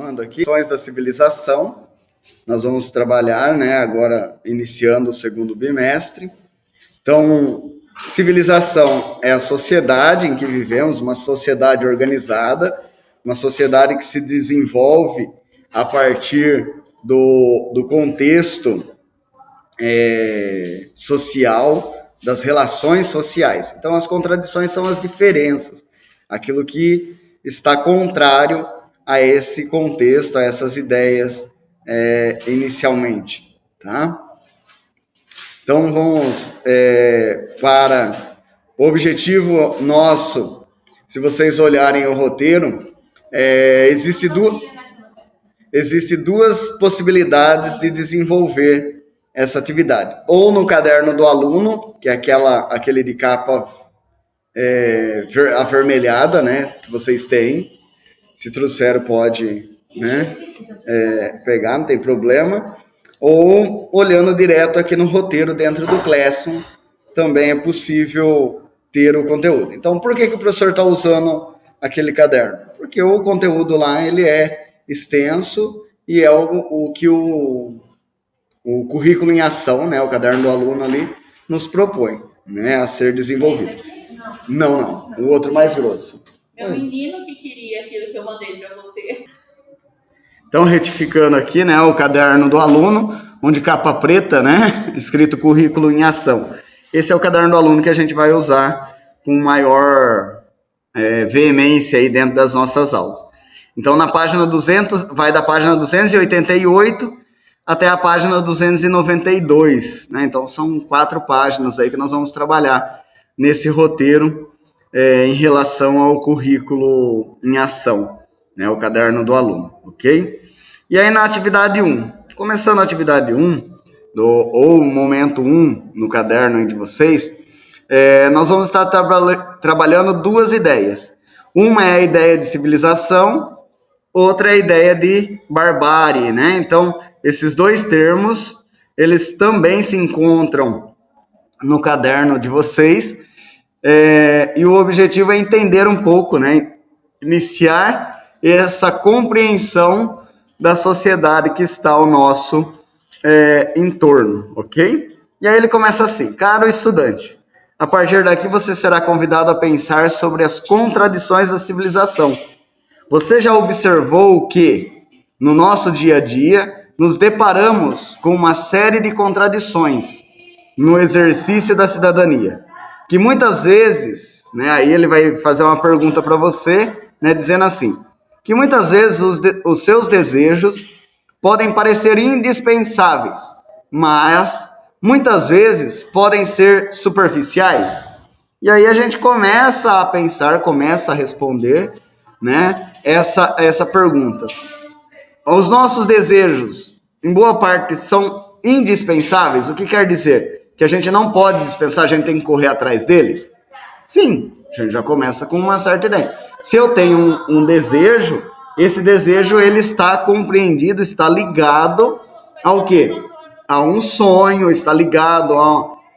Continuando aqui, questões da civilização, nós vamos trabalhar, né, agora iniciando o segundo bimestre. Então, civilização é a sociedade em que vivemos, uma sociedade organizada, uma sociedade que se desenvolve a partir do contexto social, das relações sociais. Então, as contradições são as diferenças, aquilo que está contrário a esse contexto, a essas ideias inicialmente, tá? Então, vamos para o objetivo nosso. Se vocês olharem o roteiro, existe duas possibilidades de desenvolver essa atividade. Ou no caderno do aluno, que é aquele de capa avermelhada, né, que vocês têm. Se trouxeram, pode, né, pegar, não tem problema. Ou olhando direto aqui no roteiro dentro do Classroom, também é possível ter o conteúdo. Então, por que o professor está usando aquele caderno? Porque o conteúdo lá ele é extenso e é o que o currículo em ação, né, o caderno do aluno ali, nos propõe, né, a ser desenvolvido. Não, o outro mais grosso. Meu menino que queria aquilo que eu mandei para você. Então, retificando aqui, né, o caderno do aluno, onde capa preta, né, escrito currículo em ação. Esse é o caderno do aluno que a gente vai usar com maior veemência aí dentro das nossas aulas. Então, na página 200, vai da página 288 até a página 292, né? Então, são 4 páginas aí que nós vamos trabalhar nesse roteiro em relação ao currículo em ação, né? O caderno do aluno, ok? E aí, na atividade 1, começando a atividade 1, ou o momento 1 no caderno de vocês, nós vamos estar trabalhando 2 ideias. Uma é a ideia de civilização, outra é a ideia de barbárie, né? Então, esses 2 termos, eles também se encontram no caderno de vocês, e o objetivo é entender um pouco, né? Iniciar essa compreensão da sociedade que está ao nosso entorno, ok? E aí ele começa assim: caro estudante, a partir daqui você será convidado a pensar sobre as contradições da civilização. Você já observou que, no nosso dia a dia, nos deparamos com uma série de contradições no exercício da cidadania, que muitas vezes, né, aí ele vai fazer uma pergunta para você, né, dizendo assim, que muitas vezes os seus desejos podem parecer indispensáveis, mas muitas vezes podem ser superficiais. E aí a gente começa a pensar, começa a responder, né, essa pergunta. Os nossos desejos, em boa parte, são indispensáveis. O que quer dizer? Que a gente não pode dispensar, a gente tem que correr atrás deles? Sim, a gente já começa com uma certa ideia. Se eu tenho um desejo, esse desejo ele está compreendido, está ligado ao quê? A um sonho, está ligado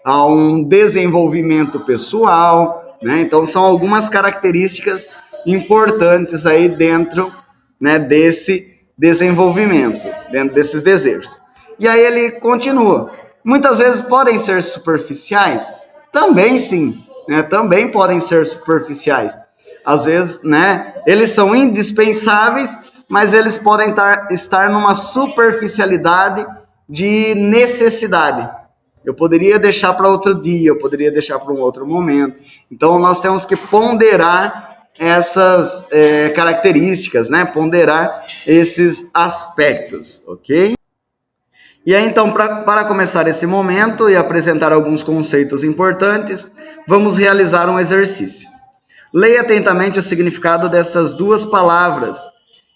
a um desenvolvimento pessoal, né? Então, são algumas características importantes aí dentro, né, desse desenvolvimento, dentro desses desejos. E aí ele continua. Muitas vezes podem ser superficiais? Também sim, né? Também podem ser superficiais. Às vezes, né, eles são indispensáveis, mas eles podem estar numa superficialidade de necessidade. Eu poderia deixar para outro dia, eu poderia deixar para um outro momento. Então, nós temos que ponderar essas características, né? Ponderar esses aspectos, ok? E aí, então, para começar esse momento e apresentar alguns conceitos importantes, vamos realizar um exercício. Leia atentamente o significado dessas 2 palavras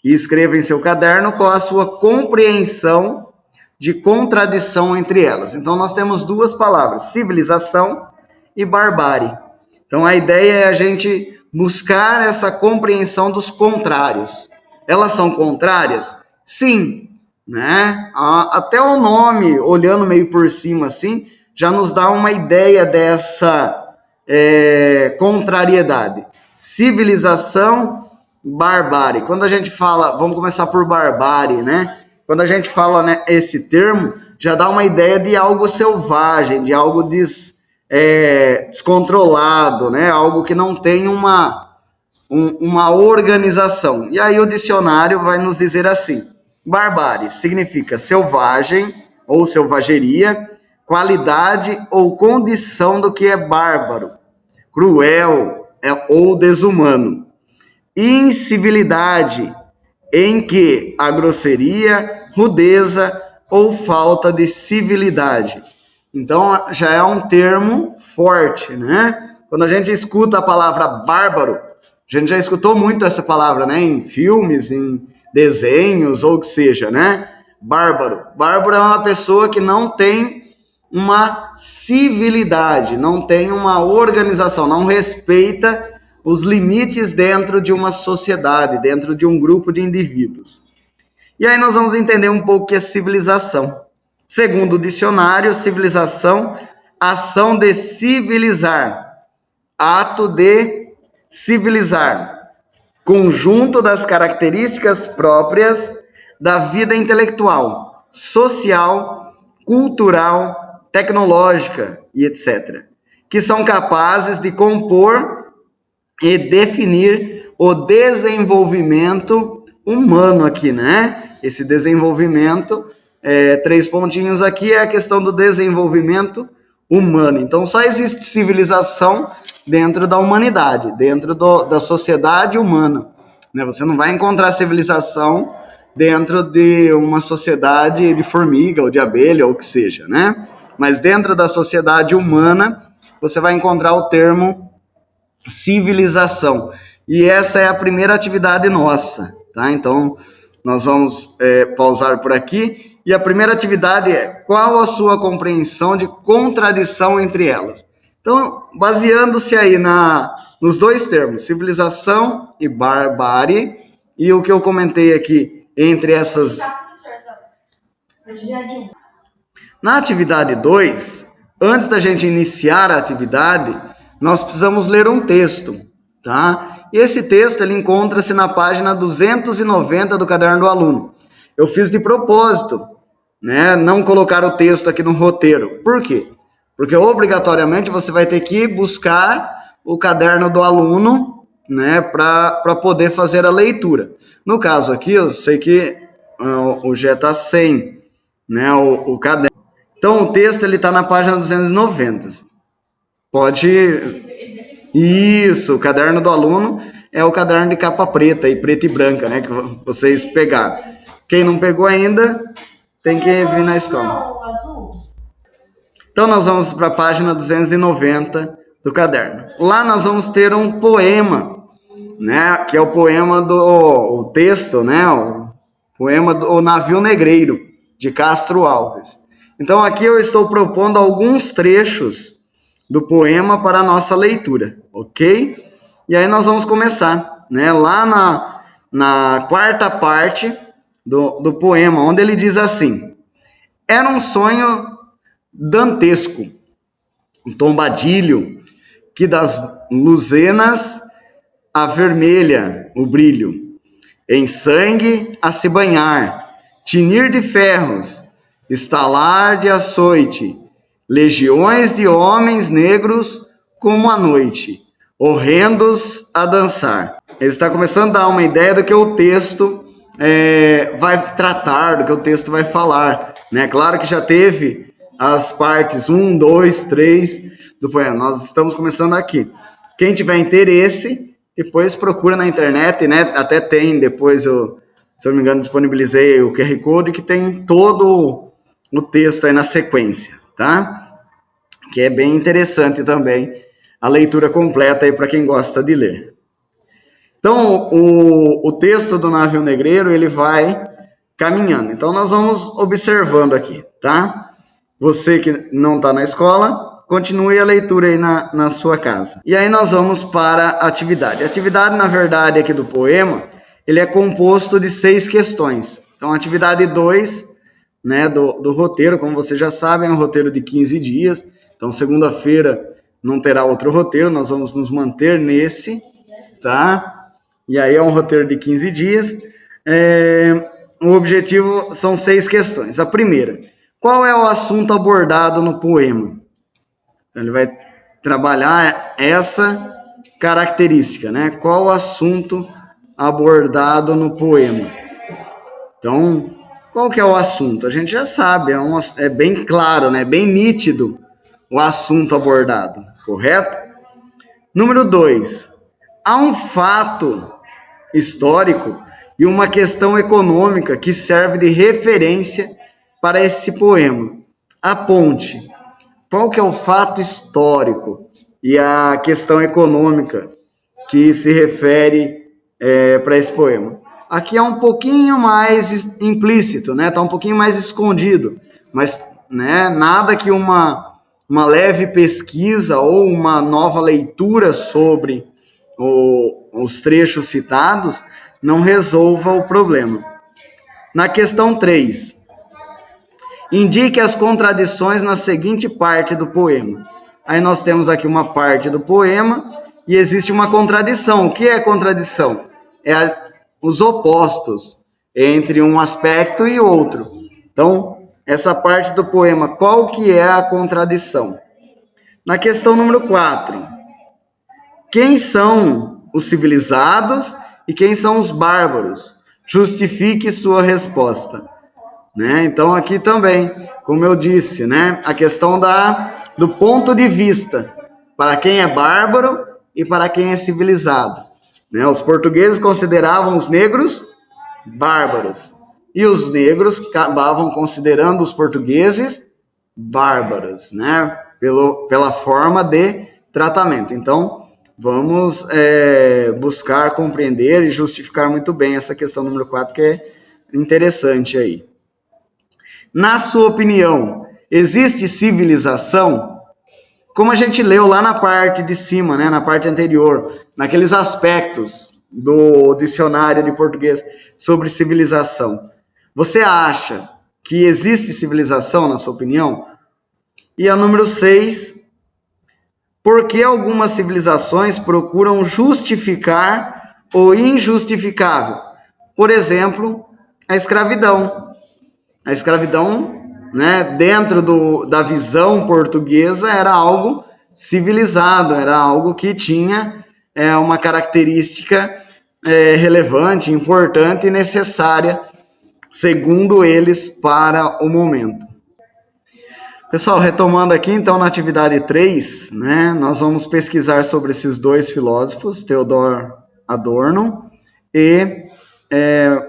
e escreva em seu caderno qual a sua compreensão de contradição entre elas. Então, nós temos 2 palavras, civilização e barbárie. Então, a ideia é a gente buscar essa compreensão dos contrários. Elas são contrárias? Sim, né? Até o nome, olhando meio por cima assim, já nos dá uma ideia dessa contrariedade. Civilização barbárie. Quando a gente fala, vamos começar por barbárie, né? Quando a gente fala, né, esse termo, já dá uma ideia de algo selvagem, de algo descontrolado, né? Algo que não tem uma organização. E aí o dicionário vai nos dizer assim: barbárie significa selvagem ou selvageria, qualidade ou condição do que é bárbaro, cruel ou desumano. Incivilidade, em que a grosseria, rudeza ou falta de civilidade. Então já é um termo forte, né? Quando a gente escuta a palavra bárbaro, a gente já escutou muito essa palavra, né? Em filmes, em desenhos ou o que seja, né? Bárbaro. Bárbaro é uma pessoa que não tem uma civilidade, não tem uma organização, não respeita os limites dentro de uma sociedade, dentro de um grupo de indivíduos. E aí nós vamos entender um pouco o que é civilização. Segundo o dicionário, civilização, ação de civilizar, ato de civilizar, conjunto das características próprias da vida intelectual, social, cultural, tecnológica e etc., que são capazes de compor e definir o desenvolvimento humano aqui, né? Esse desenvolvimento, 3 pontinhos aqui, é a questão do desenvolvimento humano. Então, só existe civilização dentro da humanidade, dentro da sociedade humana, né? Você não vai encontrar civilização dentro de uma sociedade de formiga ou de abelha ou o que seja, né? Mas dentro da sociedade humana, você vai encontrar o termo civilização. E essa é a primeira atividade nossa, tá? Então, nós vamos pausar por aqui. E a primeira atividade é: qual a sua compreensão de contradição entre elas? Então, baseando-se aí nos 2 termos, civilização e barbárie, e o que eu comentei aqui entre essas... Na atividade 2, antes da gente iniciar a atividade, nós precisamos ler um texto, tá? E esse texto, ele encontra-se na página 290 do Caderno do Aluno. Eu fiz de propósito, né, não colocar o texto aqui no roteiro. Por quê? Porque obrigatoriamente você vai ter que buscar o Caderno do Aluno, né, para poder fazer a leitura. No caso aqui, eu sei que o G está sem, né, o caderno. Então, o texto está na página 290. Pode... Isso, o Caderno do Aluno é o caderno de capa preta e preta e branca, né, que vocês pegaram. Quem não pegou ainda, tem que vir na escola. Então, nós vamos para a página 290 do caderno. Lá nós vamos ter um poema, né, que é o poema o texto, né, o poema do Navio Negreiro, de Castro Alves. Então, aqui eu estou propondo alguns trechos do poema para a nossa leitura, ok? E aí nós vamos começar, né? Lá na quarta parte do poema, onde ele diz assim: era um sonho dantesco, um tombadilho, que das luzenas avermelha o brilho, em sangue a se banhar, tinir de ferros, estalar de açoite, legiões de homens negros como a noite, horrendos a dançar. Ele está começando a dar uma ideia do que o texto vai tratar, do que o texto vai falar, né? Claro que já teve as partes 1, 2, 3 do poema. Nós estamos começando aqui. Quem tiver interesse, depois procura na internet, né? Até tem, depois se eu não me engano, disponibilizei o QR Code que tem todo o texto aí na sequência, tá? Que é bem interessante também a leitura completa aí para quem gosta de ler. Então, o texto do Navio Negreiro, ele vai caminhando. Então, nós vamos observando aqui, tá? Você que não está na escola, continue a leitura aí na sua casa. E aí nós vamos para a atividade. A atividade, na verdade, aqui do poema, ele é composto de 6 questões. Então, a atividade 2, né, do roteiro, como vocês já sabem, é um roteiro de 15 dias. Então, segunda-feira não terá outro roteiro, nós vamos nos manter nesse, tá? E aí é um roteiro de 15 dias. O objetivo são 6 questões. A primeira, qual é o assunto abordado no poema? Ele vai trabalhar essa característica, né? Qual o assunto abordado no poema? Então, qual que é o assunto? A gente já sabe, é bem claro, né? Bem nítido o assunto abordado, correto? Número 2, há um fato histórico e uma questão econômica que serve de referência para esse poema. Aponte qual que é o fato histórico e a questão econômica que se refere para esse poema. Aqui é um pouquinho mais implícito, né? Tá um pouquinho mais escondido, mas né, nada que uma leve pesquisa ou uma nova leitura sobre os trechos citados não resolva o problema. Na questão 3, indique as contradições na seguinte parte do poema. Aí nós temos aqui uma parte do poema e existe uma contradição. O que é contradição? Os opostos entre um aspecto e outro. Então, essa parte do poema, qual que é a contradição? Na questão número 4, quem são os civilizados e quem são os bárbaros? Justifique sua resposta. Né? Então, aqui também, como eu disse, né? A questão do ponto de vista, para quem é bárbaro e para quem é civilizado. Né? Os portugueses consideravam os negros bárbaros, e os negros acabavam considerando os portugueses bárbaros, né? Pela forma de tratamento. Então, vamos buscar compreender e justificar muito bem essa questão número 4, que é interessante aí. Na sua opinião, existe civilização? Como a gente leu lá na parte de cima, né, na parte anterior, naqueles aspectos do dicionário de português sobre civilização. Você acha que existe civilização, na sua opinião? E a número 6, por que algumas civilizações procuram justificar o injustificável? Por exemplo, a escravidão. A escravidão, né, dentro da visão portuguesa, era algo civilizado, era algo que tinha uma característica relevante, importante e necessária, segundo eles, para o momento. Pessoal, retomando aqui, então, na atividade 3, né, nós vamos pesquisar sobre esses 2 filósofos, Theodor Adorno e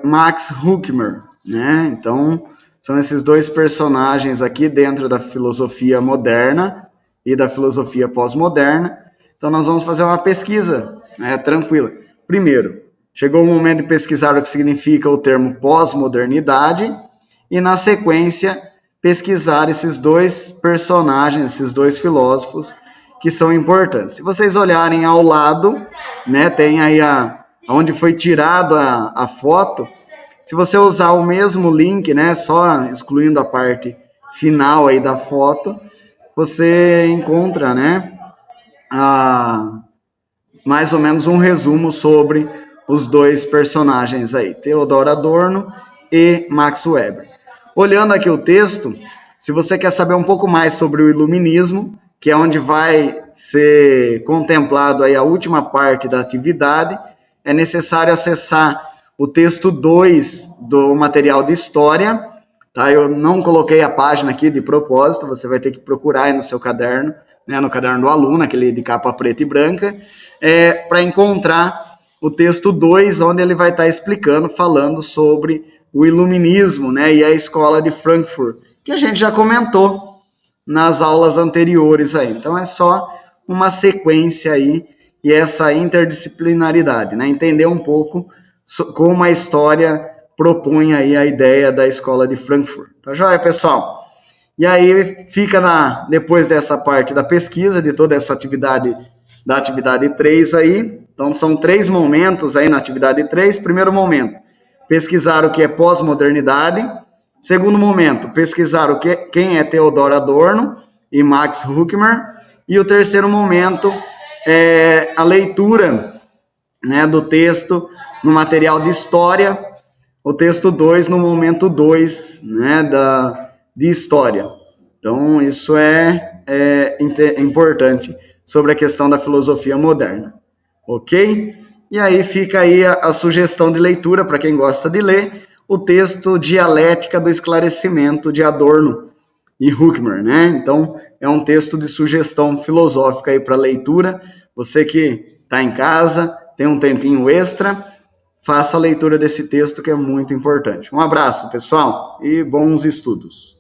Max Herkmer, né? Então, são esses 2 personagens aqui dentro da filosofia moderna e da filosofia pós-moderna. Então, nós vamos fazer uma pesquisa tranquila. Primeiro, chegou o momento de pesquisar o que significa o termo pós-modernidade e, na sequência, pesquisar esses 2 personagens, esses 2 filósofos que são importantes. Se vocês olharem ao lado, né, tem aí onde foi tirado a foto. Se você usar o mesmo link, né, só excluindo a parte final aí da foto, você encontra, né, mais ou menos um resumo sobre os 2 personagens aí, Theodor Adorno e Max Weber. Olhando aqui o texto, se você quer saber um pouco mais sobre o iluminismo, que é onde vai ser contemplado aí a última parte da atividade, é necessário acessar o texto 2 do material de história, tá? Eu não coloquei a página aqui de propósito, você vai ter que procurar aí no seu caderno, né, no caderno do aluno, aquele de capa preta e branca, para encontrar o texto 2, onde ele vai estar explicando, falando sobre o iluminismo, né, e a escola de Frankfurt, que a gente já comentou nas aulas anteriores aí. Então é só uma sequência aí e essa interdisciplinaridade, né, entender um pouco como a história propõe aí a ideia da escola de Frankfurt. Tá joia, pessoal? E aí fica depois dessa parte da pesquisa, de toda essa atividade, da atividade 3 aí. Então são 3 momentos aí na atividade 3. Primeiro momento, pesquisar o que é pós-modernidade. Segundo momento, pesquisar quem é Theodor Adorno e Max Herkmer. E o terceiro momento é a leitura né, do texto no material de história, o texto 2 no momento 2, né, de história. Então, isso é importante sobre a questão da filosofia moderna, ok? E aí fica aí a sugestão de leitura para quem gosta de ler, o texto Dialética do Esclarecimento de Adorno e Huckmer, né? Então, é um texto de sugestão filosófica aí para leitura. Você que está em casa, tem um tempinho extra, faça a leitura desse texto que é muito importante. Um abraço, pessoal, e bons estudos.